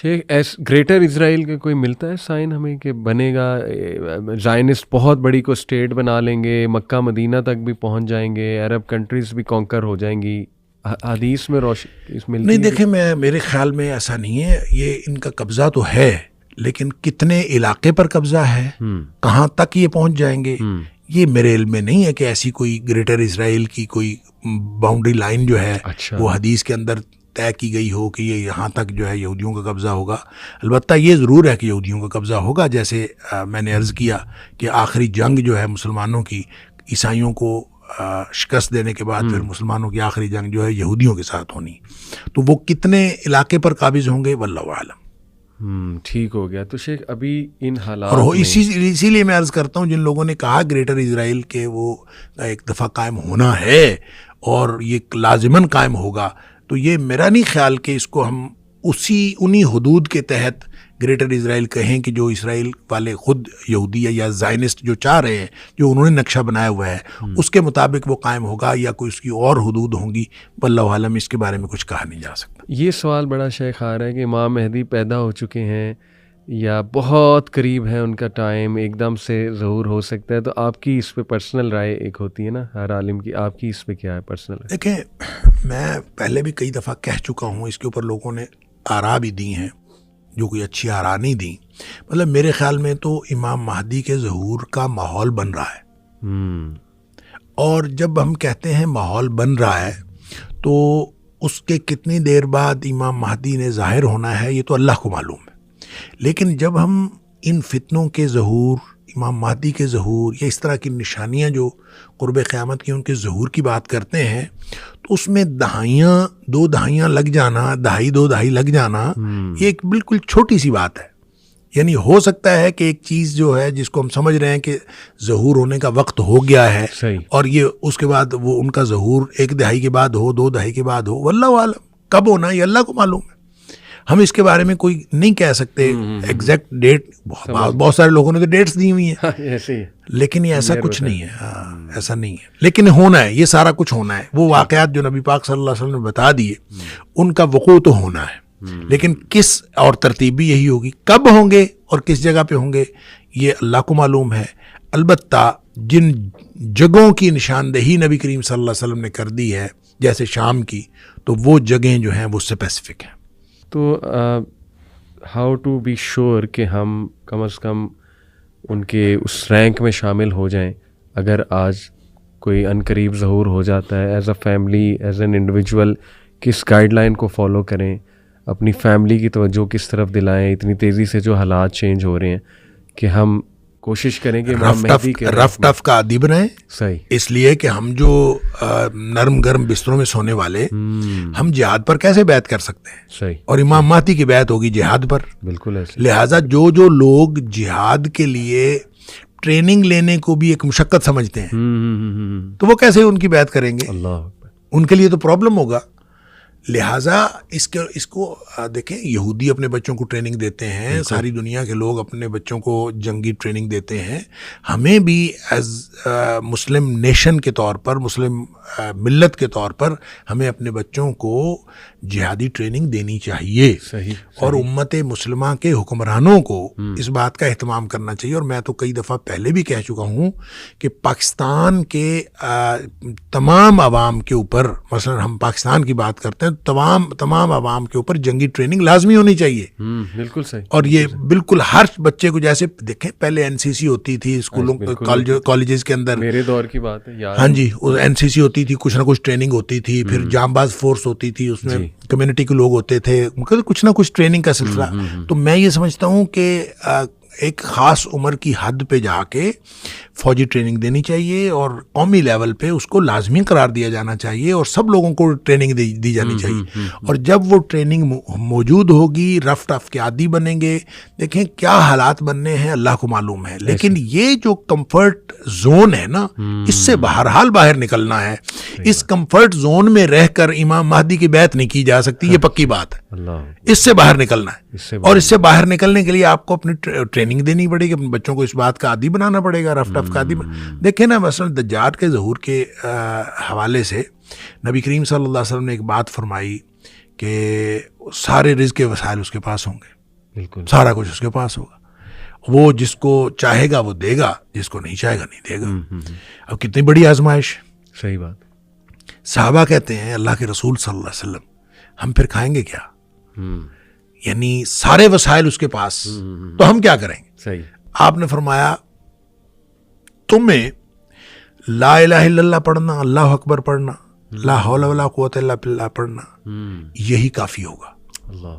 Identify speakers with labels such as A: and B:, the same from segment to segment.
A: شیخ greater اسرائیل کا کوئی ملتا ہے سائن ہمیں کہ بنے گا، زائنسٹ بہت بڑی کو اسٹیٹ بنا لیں گے، مکہ مدینہ تک بھی پہنچ جائیں گے، عرب کنٹریز بھی کانکر ہو جائیں گی؟ حدیث میں ملتی
B: نہیں دیکھیں، میرے خیال میں ایسا نہیں ہے. یہ ان کا قبضہ تو ہے، لیکن کتنے علاقے پر قبضہ ہے، کہاں تک یہ پہنچ جائیں گے، یہ میرے علم میں نہیں ہے کہ ایسی کوئی گریٹر اسرائیل کی کوئی باؤنڈری لائن جو ہے وہ حدیث کے اندر طے کی گئی ہو کہ یہ یہاں تک جو ہے یہودیوں کا قبضہ ہوگا. البتہ یہ ضرور ہے کہ یہودیوں کا قبضہ ہوگا، جیسے میں نے عرض کیا کہ آخری جنگ جو ہے مسلمانوں کی عیسائیوں کو شکست دینے کے بعد پھر مسلمانوں کی آخری جنگ جو ہے یہودیوں کے ساتھ ہونی. تو وہ کتنے علاقے پر قابض ہوں گے واللہ اعلم.
A: ٹھیک ہو گیا. تو شیخ ابھی ان حالات
B: اور اسی لیے میں عرض کرتا ہوں جن لوگوں نے کہا گریٹر اسرائیل کے وہ ایک دفعہ قائم ہونا ہے اور یہ لازماً قائم ہوگا، تو یہ میرا نہیں خیال کہ اس کو ہم انہی حدود کے تحت گریٹر اسرائیل کہیں کہ جو اسرائیل والے خود یہودی یا زائنسٹ جو چاہ رہے ہیں، جو انہوں نے نقشہ بنایا ہوا ہے اس کے مطابق وہ قائم ہوگا یا کوئی اس کی اور حدود ہوں گی. واللہ عالم، اس کے بارے میں کچھ کہا نہیں جا سکتا.
A: یہ سوال بڑا شیخ آ رہا ہے کہ امام مہدی پیدا ہو چکے ہیں یا بہت قریب ہے ان کا ٹائم، ایک دم سے ظہور ہو سکتا ہے، تو آپ کی اس پہ پرسنل رائے ایک ہوتی ہے نا ہر عالم کی، آپ کی اس پہ کیا ہے پرسنل رائے؟
B: دیکھیں، میں پہلے بھی کئی دفعہ کہہ چکا ہوں، اس کے اوپر لوگوں نے آراء بھی دی ہیں جو کوئی اچھی آراء نہیں دی. مطلب میرے خیال میں تو امام مہدی کے ظہور کا ماحول بن رہا ہے، اور جب ہم کہتے ہیں ماحول بن رہا ہے تو اس کے کتنی دیر بعد امام مہدی نے ظاہر ہونا ہے یہ تو اللہ کو معلوم ہے. لیکن جب ہم ان فتنوں کے ظہور، امام مہدی کے ظہور یا اس طرح کی نشانیاں جو قرب قیامت کی ان کے ظہور کی بات کرتے ہیں، تو اس میں دو دہائیاں لگ جانا، دو دہائی لگ جانا، یہ ایک بالکل چھوٹی سی بات ہے. یعنی ہو سکتا ہے کہ ایک چیز جو ہے جس کو ہم سمجھ رہے ہیں کہ ظہور ہونے کا وقت ہو گیا ہے اور یہ اس کے بعد وہ ان کا ظہور 1 دہائی کے بعد ہو، 2 دہائی کے بعد ہو، واللہ عالم کب ہونا یہ اللہ کو معلوم ہے. ہم اس کے بارے میں کوئی نہیں کہہ سکتے ایگزیکٹ ڈیٹ. بہت سارے لوگوں نے تو ڈیٹس دی ہوئی ہیں، لیکن یہ ایسا کچھ نہیں ہے. ایسا نہیں ہے، لیکن ہونا ہے، یہ سارا کچھ ہونا ہے. وہ واقعات جو نبی پاک صلی اللہ علیہ وسلم نے بتا دیے ان کا وقوع تو ہونا ہے، لیکن کس اور ترتیب بھی یہی ہوگی. کب ہوں گے اور کس جگہ پہ ہوں گے یہ اللہ کو معلوم ہے. البتہ جن جگہوں کی نشاندہی نبی کریم صلی اللہ علیہ وسلم نے کر دی ہے جیسے شام کی، تو وہ جگہیں جو ہیں وہ اسپیسیفک ہیں.
A: تو ہاؤ ٹو بی شور کہ ہم کم از کم ان کے اس رینک میں شامل ہو جائیں اگر آج کوئی عنقریب ظہور ہو جاتا ہے؟ As a family, as an individual کس گائیڈ لائن کو فالو کریں؟ اپنی فیملی کی توجہ کس طرف دلائیں اتنی تیزی سے جو حالات چینج ہو رہے ہیں کہ ہم کوشش کریں کہ
B: رف ٹف کا عادی بنائیں.
A: صحیح.
B: اس لیے کہ ہم جو نرم گرم بستروں میں سونے والے، ہم جہاد پر کیسے بیعت کر سکتے ہیں؟
A: صحیح.
B: اور امام مہدی کی بیعت ہوگی جہاد پر.
A: بالکل ایسے.
B: لہٰذا جو لوگ جہاد کے لیے ٹریننگ لینے کو بھی ایک مشقت سمجھتے ہیں تو وہ کیسے ان کی بیعت کریں گے؟
A: اللہ،
B: ان کے لیے تو پرابلم ہوگا. لہٰذا اس کو دیکھیں، یہودی اپنے بچوں کو ٹریننگ دیتے ہیں، ساری دنیا کے لوگ اپنے بچوں کو جنگی ٹریننگ دیتے ہیں. ہمیں بھی ایز مسلم نیشن کے طور پر، مسلم ملت کے طور پر ہمیں اپنے بچوں کو جہادی ٹریننگ دینی چاہیے.
A: صحیح.
B: اور امت مسلمہ کے حکمرانوں کو اس بات کا اہتمام کرنا چاہیے. اور میں تو کئی دفعہ پہلے بھی کہہ چکا ہوں کہ پاکستان کے تمام عوام کے اوپر، مثلا ہم پاکستان کی بات کرتے ہیں، تمام عوام کے اوپر جنگی ٹریننگ لازمی ہونی چاہیے.
A: بالکل صحیح.
B: اور یہ بالکل ہر بچے کو، جیسے دیکھیں پہلے NCC ہوتی تھی اسکولوں کالجز کے اندر،
A: میرے دور کی بات ہے یار.
B: ہاں جی، NCC ہوتی تھی، کچھ نہ کچھ ٹریننگ ہوتی تھی. پھر جام باز فورس ہوتی تھی، اس میں کمیونٹی کے لوگ ہوتے تھے، کچھ نہ کچھ ٹریننگ کا سلسلہ. تو میں یہ سمجھتا ہوں کہ ایک خاص عمر کی حد پہ جا کے فوجی ٹریننگ دینی چاہیے اور قومی لیول پہ اس کو لازمی قرار دیا جانا چاہیے اور سب لوگوں کو ٹریننگ دی جانی چاہیے. اور جب وہ ٹریننگ موجود ہوگی، رف ٹف کے عادی بنیں گے. دیکھیں کیا حالات بننے ہیں اللہ کو معلوم ہے، لیکن یہ جو کمفرٹ زون ہے نا، اس سے بہرحال باہر نکلنا ہے. اس کمفرٹ زون میں رہ کر امام مہدی کی بیعت نہیں کی جا سکتی، یہ پکی بات ہے. اس سے باہر نکلنا ہے، اور اس سے باہر نکلنے کے لیے آپ کو اپنی ٹریننگ دینی پڑے گی، اپنے بچوں کو اس بات کا عادی بنانا پڑے گا، رف ٹف کا عادی. دیکھیں نا، مثلا دجال کے ظہور کے حوالے سے نبی کریم صلی اللہ علیہ وسلم نے ایک بات فرمائی کہ سارے رزق کے وسائل اس کے پاس ہوں گے,
A: بالکل
B: سارا کچھ اس کے پاس ہوگا, وہ جس کو چاہے گا وہ دے گا, جس کو نہیں چاہے گا نہیں دے گا. اب کتنی بڑی آزمائش.
A: صحیح بات.
B: صحابہ کہتے ہیں اللہ کے رسول صلی اللہ علیہ وسلم ہم پھر کھائیں گے کیا, یعنی سارے وسائل اس کے پاس, تو ہم کیا کریں گے.
A: صحیح.
B: آپ نے فرمایا تمہیں لا الہ الا اللہ پڑھنا, اللہ اکبر پڑھنا, لا حول ولا قوت الا باللہ پڑھنا, یہی کافی ہوگا.
A: اللہ.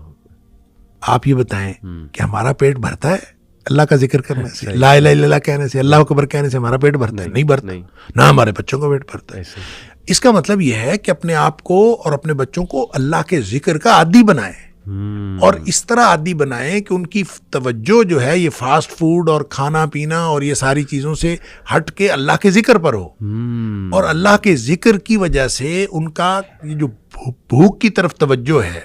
B: آپ یہ بتائیں کہ ہمارا پیٹ بھرتا ہے اللہ کا ذکر کرنے سے, لا الہ الا اللہ کہنے سے, اللہ اکبر کہنے سے ہمارا پیٹ بھرتا ہے؟ نہیں بھرتا, نہ ہمارے بچوں کا پیٹ بھرتا ہے. اس کا مطلب یہ ہے کہ اپنے آپ کو اور اپنے بچوں کو اللہ کے ذکر کا عادی بنائیں, اور اس طرح عادی بنائیں کہ ان کی توجہ جو ہے یہ فاسٹ فوڈ اور کھانا پینا اور یہ ساری چیزوں سے ہٹ کے اللہ کے ذکر پر ہو, اور اللہ کے ذکر کی وجہ سے ان کا یہ جو بھوک کی طرف توجہ ہے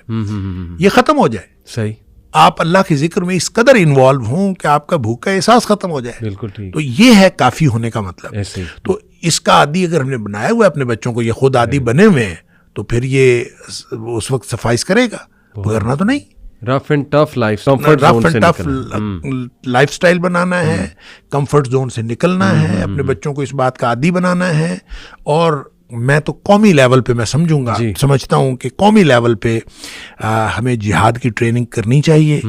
B: یہ ختم ہو جائے.
A: صحیح.
B: آپ اللہ کے ذکر میں اس قدر انوالو ہوں کہ آپ کا بھوک کا احساس ختم ہو جائے.
A: بالکل ٹھیک.
B: تو یہ ہے کافی ہونے کا مطلب.
A: ایسے
B: تو اس کا عادی اگر ہم نے بنایا ہوا ہے اپنے بچوں کو, یہ خود عادی بنے ہوئے ہیں, تو پھر یہ اس وقت سفائز کرے گا, ورنہ تو نہیں.
A: Rough and tough life,
B: rough and tough life style بنانا ہے, کمفرٹ زون سے نکلنا ہے, اپنے بچوں کو اس بات کا عادی بنانا ہے. اور میں تو قومی لیول پہ میں سمجھوں گا, سمجھتا ہوں کہ قومی لیول پہ ہمیں جہاد کی ٹریننگ کرنی چاہیے,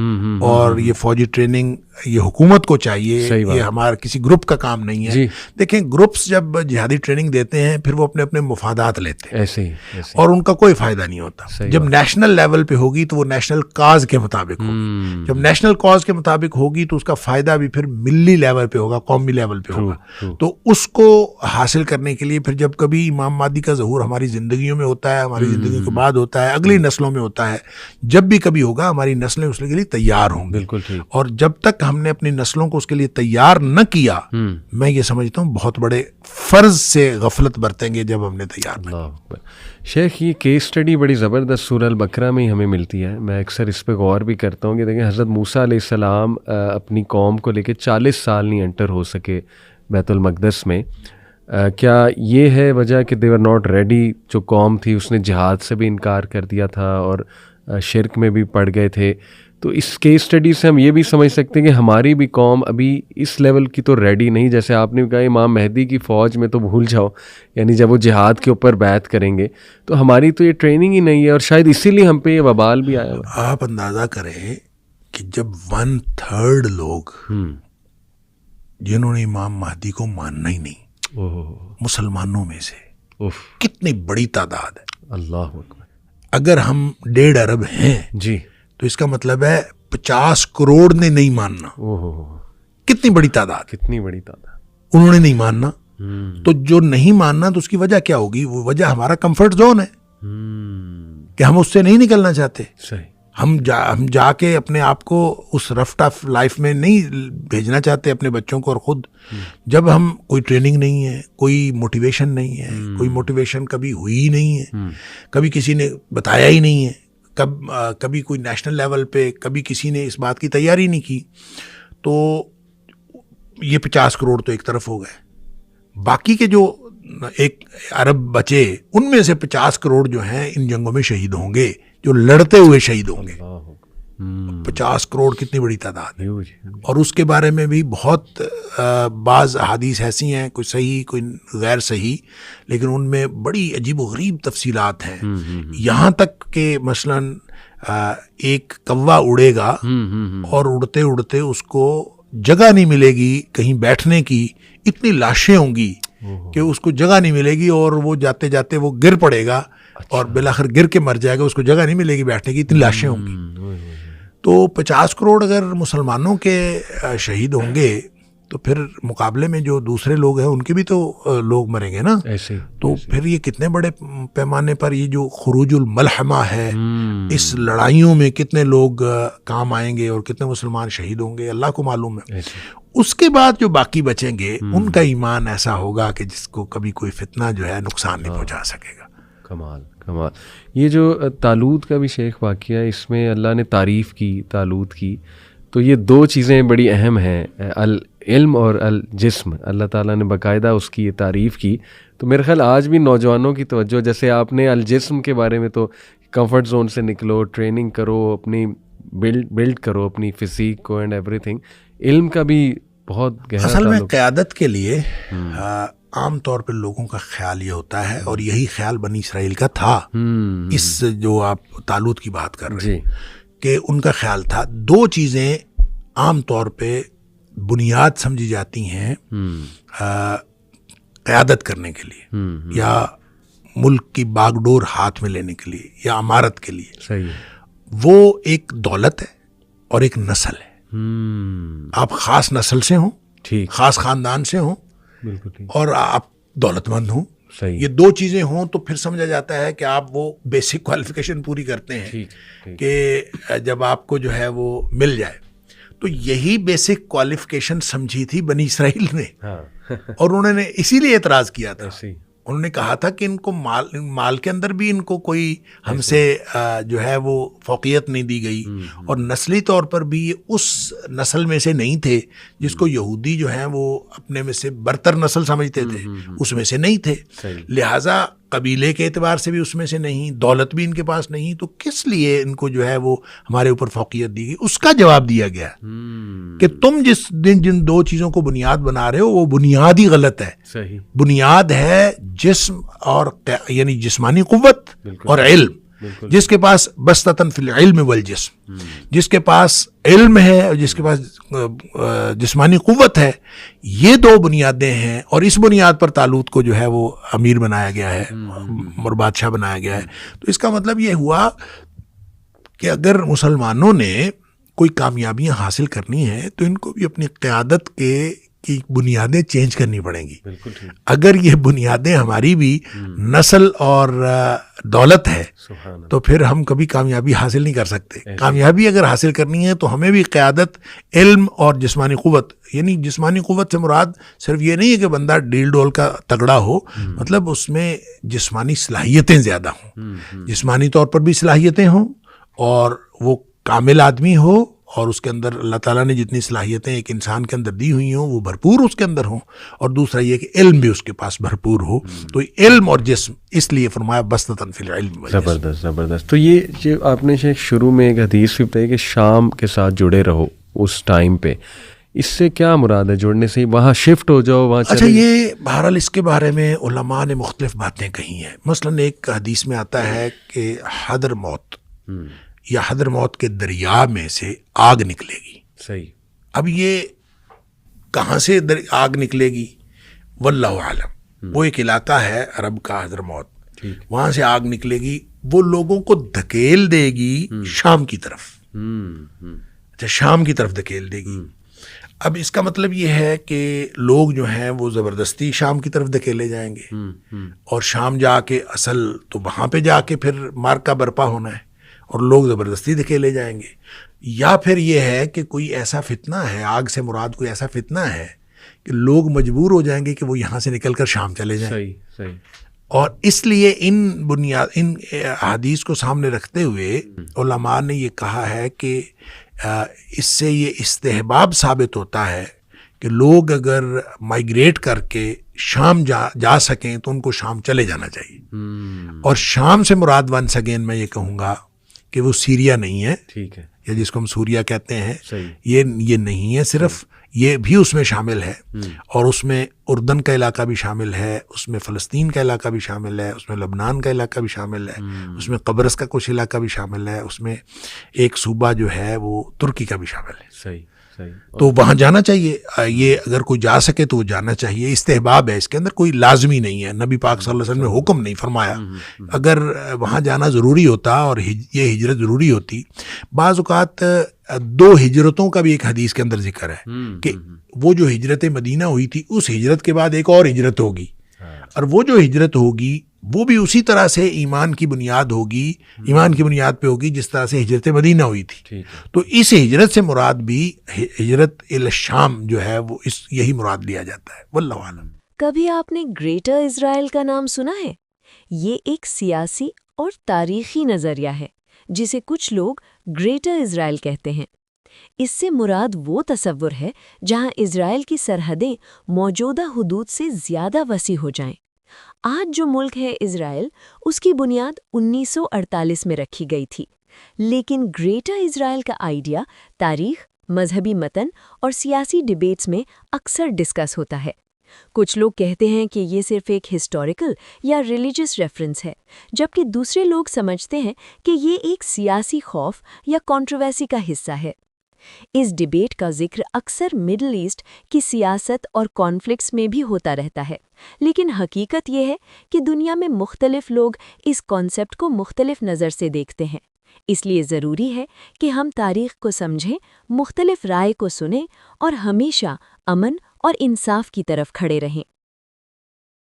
B: اور یہ فوجی ٹریننگ یہ حکومت کو چاہیے, یہ ہمارا کسی گروپ کا کام نہیں ہے. دیکھیں گروپس جب جہادی ٹریننگ دیتے ہیں پھر وہ اپنے اپنے مفادات لیتے ہیں,
A: ایسے ہی,
B: اور ان کا کوئی فائدہ نہیں ہوتا. جب نیشنل لیول پہ ہوگی تو وہ نیشنل کاز کے مطابق ہوگی, جب نیشنل کاز کے مطابق ہوگی تو اس کا فائدہ بھی پھر ملی لیول پہ ہوگا, قومی لیول پہ ہوگا. تو اس کو حاصل کرنے کے لیے پھر جب کبھی امام مہدی کا ظہور ہماری زندگیوں میں ہوتا ہے, ہماری زندگی کے بعد ہوتا ہے, اگلی نسلوں میں ہوتا ہے, جب بھی کبھی ہوگا ہماری نسلیں اس کے لیے تیار ہوں گی.
A: بالکل ٹھیک.
B: اور جب تک ہم نے اپنی نسلوں کو اس کے لیے تیار نہ کیا, میں یہ سمجھتا ہوں بہت بڑے فرض سے غفلت برتیں گے جب ہم نے تیار نہ کیا.
A: شیخ یہ کیس اسٹڈی بڑی زبردست سورہ البقرہ میں ہی ہمیں ملتی ہے. میں اکثر اس پہ غور بھی کرتا ہوں کہ دیکھیں حضرت موسیٰ علیہ السلام اپنی قوم کو لے کے 40 سال نہیں انٹر ہو سکے بیت المقدس میں. کیا یہ ہے وجہ کہ دے ور ناٹ ریڈی؟ جو قوم تھی اس نے جہاد سے بھی انکار کر دیا تھا اور شرک میں بھی پڑ گئے تھے. تو اس کیس اسٹڈی سے ہم یہ بھی سمجھ سکتے ہیں کہ ہماری بھی قوم ابھی اس لیول کی تو ریڈی نہیں. جیسے آپ نے کہا امام مہدی کی فوج میں تو بھول جاؤ, یعنی جب وہ جہاد کے اوپر بیعت کریں گے تو ہماری تو یہ ٹریننگ ہی نہیں ہے, اور شاید اسی لیے ہم پہ یہ وبال بھی آیا ہوا.
B: آپ اندازہ کریں کہ جب 1/3 لوگ جنہوں نے امام مہدی کو ماننا ہی نہیں مسلمانوں میں سے, کتنی بڑی تعداد ہے.
A: اللہ اکبر. اگر
B: ہم 1.5 ارب ہیں
A: جی
B: تو اس کا مطلب ہے 50 کروڑ نے نہیں ماننا. کتنی بڑی تعداد,
A: کتنی بڑی تعداد
B: انہوں نے نہیں ماننا. تو جو نہیں ماننا تو اس کی وجہ کیا ہوگی؟ وہ وجہ ہمارا کمفرٹ زون ہے کہ ہم اس سے نہیں نکلنا چاہتے.
A: صحیح.
B: ہم جا کے اپنے آپ کو اس رف ٹف لائف میں نہیں بھیجنا چاہتے اپنے بچوں کو اور خود. جب ہم کوئی ٹریننگ نہیں ہے, کوئی موٹیویشن نہیں ہے, کوئی موٹیویشن کبھی ہوئی ہی نہیں ہے, کبھی کسی نے بتایا ہی نہیں ہے, کبھی کوئی نیشنل لیول پہ کبھی کسی نے اس بات کی تیاری نہیں کی, تو یہ 50 کروڑ تو ایک طرف ہو گئے. باقی کے جو 1 ارب بچے ان میں سے 50 کروڑ جو ہیں ان جنگوں میں شہید ہوں گے, جو لڑتے ہوئے شہید ہوں گے. 50 کروڑ کتنی بڑی تعداد ہے. اور اس کے بارے میں بھی بہت بعض احادیث ایسی ہیں, کوئی صحیح کوئی غیر صحیح, لیکن ان میں بڑی عجیب و غریب تفصیلات ہیں. یہاں تک کہ مثلاً ایک کوا اڑے گا اور اڑتے اڑتے اس کو جگہ نہیں ملے گی کہیں بیٹھنے کی, اتنی لاشیں ہوں گی کہ اس کو جگہ نہیں ملے گی, اور وہ جاتے جاتے وہ گر پڑے گا اور بالآخر گر کے مر جائے گا, اس کو جگہ نہیں ملے گی بیٹھنے کی, اتنی لاشیں ہوں گی. تو 50 کروڑ اگر مسلمانوں کے شہید ہوں گے تو پھر مقابلے میں جو دوسرے لوگ ہیں ان کے بھی تو لوگ مریں گے نا. تو پھر یہ کتنے بڑے پیمانے پر یہ جو خروج الملحمہ ہے, اس لڑائیوں میں کتنے لوگ کام آئیں گے اور کتنے مسلمان شہید ہوں گے, اللہ کو معلوم ہے. اس کے بعد جو باقی بچیں گے ان کا ایمان ایسا ہوگا کہ جس کو کبھی کوئی فتنہ جو ہے نقصان نہیں پہنچا سکے گا.
A: کمال کمال. یہ جو طالوت کا بھی شیخ واقعہ ہے, اس میں اللہ نے تعریف کی طالوت کی, تو یہ 2 چیزیں بڑی اہم ہیں, العلم اور الجسم. اللہ تعالیٰ نے باقاعدہ اس کی یہ تعریف کی. تو میرے خیال آج بھی نوجوانوں کی توجہ, جیسے آپ نے الجسم کے بارے میں تو کمفرٹ زون سے نکلو, ٹریننگ کرو, اپنی بلڈ کرو اپنی فزیک کو اینڈ ایوری تھنگ. علم کا بھی بہت گہرا
B: اصل میں
A: تعلق.
B: قیادت کے لیے عام طور پہ لوگوں کا خیال یہ ہوتا ہے, اور یہی خیال بنی اسرائیل کا تھا, اس جو آپ طالوت کی بات کر رہے ہیں, کہ ان کا خیال تھا دو چیزیں عام طور پہ بنیاد سمجھی جاتی ہیں قیادت کرنے کے لیے, یا ملک کی باغ ڈور ہاتھ میں لینے کے لیے, یا امارت کے لیے.
A: صحیح.
B: وہ ایک دولت ہے اور ایک نسل ہے. آپ خاص نسل سے ہوں, خاص خاندان سے ہوں, اور آپ دولت مند ہوں. یہ دو چیزیں ہوں تو پھر سمجھا جاتا ہے کہ آپ وہ بیسک کوالیفیکیشن پوری کرتے ہیں کہ جب آپ کو جو ہے وہ مل جائے. تو یہی بیسک کوالیفیکیشن سمجھی تھی بنی اسرائیل نے, اور انہوں نے اسی لیے اعتراض کیا تھا. انہوں نے کہا تھا کہ ان کو مال کے اندر بھی ان کو کوئی ہم سے جو ہے وہ فوقیت نہیں دی گئی, اور نسلی طور پر بھی یہ اس نسل میں سے نہیں تھے جس کو یہودی جو ہیں وہ اپنے میں سے برتر نسل سمجھتے تھے, اس میں سے نہیں تھے. لہٰذا قبیلے کے اعتبار سے بھی اس میں سے نہیں, دولت بھی ان کے پاس نہیں, تو کس لیے ان کو جو ہے وہ ہمارے اوپر فوقیت دی گئی. اس کا جواب دیا گیا کہ تم جن دو چیزوں کو بنیاد بنا رہے ہو وہ بنیاد ہی غلط ہے. بنیاد ہے جسم اور یعنی جسمانی قوت اور علم. جس کے پاس بسطتاً فی العلم والجسم, جس کے پاس علم ہے اور جس کے پاس جسمانی قوت ہے, یہ دو بنیادیں ہیں, اور اس بنیاد پر طالوت کو جو ہے وہ امیر بنایا گیا ہے اور بادشاہ بنایا گیا ہے. تو اس کا مطلب یہ ہوا کہ اگر مسلمانوں نے کوئی کامیابیاں حاصل کرنی ہے تو ان کو بھی اپنی قیادت کی بنیادیں چینج کرنی پڑیں گی. اگر یہ بنیادیں ہماری بھی نسل اور دولت ہے تو پھر ہم کبھی کامیابی حاصل نہیں کر سکتے. کامیابی اگر حاصل کرنی ہے تو ہمیں بھی قیادت, علم اور جسمانی قوت, یعنی جسمانی قوت سے مراد صرف یہ نہیں ہے کہ بندہ ڈیل ڈول کا تگڑا ہو, مطلب اس میں جسمانی صلاحیتیں زیادہ ہوں, جسمانی طور پر بھی صلاحیتیں ہوں, اور وہ کامل آدمی ہو, اور اس کے اندر اللہ تعالیٰ نے جتنی صلاحیتیں ایک انسان کے اندر دی ہوئی ہوں وہ بھرپور اس کے اندر ہوں, اور دوسرا یہ کہ علم بھی اس کے پاس بھرپور ہو. تو علم اور جسم, اس لیے فرمایا بسطتاً فی العلم.
A: زبردست زبردست. تو یہ جو آپ نے شروع میں ایک حدیث بھی بتائی کہ شام کے ساتھ جڑے رہو اس ٹائم پہ, اس سے کیا مراد ہے جڑنے سے؟ وہاں شفٹ ہو جاؤ, وہاں
B: اچھا, یہ بہرحال اس کے بارے میں علماء نے مختلف باتیں کہی ہیں. مثلاً ایک حدیث میں آتا ہے کہ حضر موت یا حضر موت کے دریا میں سے آگ نکلے گی.
A: صحیح.
B: اب یہ کہاں سے آگ نکلے گی واللہ عالم. وہ ایک علاقہ ہے عرب کا حضر موت, وہاں سے آگ نکلے گی, وہ لوگوں کو دھکیل دے گی شام کی طرف. اچھا, شام کی طرف دھکیل دے گی. اب اس کا مطلب یہ ہے کہ لوگ جو ہیں وہ زبردستی شام کی طرف دھکیلے جائیں گے, اور شام جا کے اصل تو وہاں پہ جا کے پھر مارکا برپا ہونا ہے, اور لوگ زبردستی دھکیلے جائیں گے. یا پھر یہ ہے کہ کوئی ایسا فتنہ ہے, آگ سے مراد کوئی ایسا فتنہ ہے کہ لوگ مجبور ہو جائیں گے کہ وہ یہاں سے نکل کر شام چلے جائیں.
A: صحیح.
B: اور اس لیے ان احادیث کو سامنے رکھتے ہوئے علماء نے یہ کہا ہے کہ اس سے یہ استحباب ثابت ہوتا ہے کہ لوگ اگر مائیگریٹ کر کے شام جا سکیں تو ان کو شام چلے جانا چاہیے. اور شام سے مراد ونس اگین میں یہ کہوں گا کہ وہ سیریا نہیں ہے,
A: ٹھیک ہے,
B: یا جس کو ہم سوریا کہتے ہیں, یہ نہیں ہے, صرف یہ بھی اس میں شامل ہے, اور اس میں اردن کا علاقہ بھی شامل ہے, اس میں فلسطین کا علاقہ بھی شامل ہے, اس میں لبنان کا علاقہ بھی شامل ہے, اس میں قبرص کا کچھ علاقہ بھی شامل ہے, اس میں ایک صوبہ جو ہے وہ ترکی کا بھی شامل ہے.
A: صحیح.
B: تو وہاں جانا چاہیے. یہ اگر کوئی جا سکے تو وہ جانا چاہیے. استحباب ہے, اس کے اندر کوئی لازمی نہیں ہے. نبی پاک صلی اللہ علیہ وسلم نے حکم نہیں فرمایا. اگر وہاں جانا ضروری ہوتا اور یہ ہجرت ضروری ہوتی, بعض اوقات دو ہجرتوں کا بھی ایک حدیث کے اندر ذکر ہے کہ وہ جو ہجرت مدینہ ہوئی تھی اس ہجرت کے بعد ایک اور ہجرت ہوگی, اور وہ جو ہجرت ہوگی وہ بھی اسی طرح سے ایمان کی بنیاد ہوگی, ایمان کی بنیاد پہ ہوگی جس طرح سے ہجرت مدینہ ہوئی تھی. تو اس ہجرت سے مراد بھی ہجرت الشام جو ہے وہ یہی مراد لیا جاتا ہے. واللہ عالم.
C: کبھی آپ نے گریٹر اسرائیل کا نام سنا ہے؟ یہ ایک سیاسی اور تاریخی نظریہ ہے جسے کچھ لوگ گریٹر اسرائیل کہتے ہیں. اس سے مراد وہ تصور ہے جہاں اسرائیل کی سرحدیں موجودہ حدود سے زیادہ وسیع ہو جائیں. آج جو ملک ہے اسرائیل، اس کی بنیاد 1948 میں رکھی گئی تھی، لیکن گریٹر اسرائیل کا آئیڈیا تاریخ، مذہبی متن اور سیاسی ڈیبیٹس میں اکثر ڈسکس ہوتا ہے۔ کچھ لوگ کہتے ہیں کہ یہ صرف ایک ہسٹوریکل یا ریلیجس ریفرنس ہے، جبکہ دوسرے لوگ سمجھتے ہیں کہ یہ ایک سیاسی خوف یا کنٹروورسی کا حصہ ہے۔ اس ڈیبیٹ کا ذکر اکثر مڈل ایسٹ کی سیاست اور کانفلکٹس میں بھی ہوتا رہتا ہے، لیکن حقیقت یہ ہے کہ دنیا میں مختلف لوگ اس کانسیپٹ کو مختلف نظر سے دیکھتے ہیں۔ اس لیے ضروری ہے کہ ہم تاریخ کو سمجھیں، مختلف رائے کو سنیں اور ہمیشہ امن اور انصاف کی طرف کھڑے رہیں۔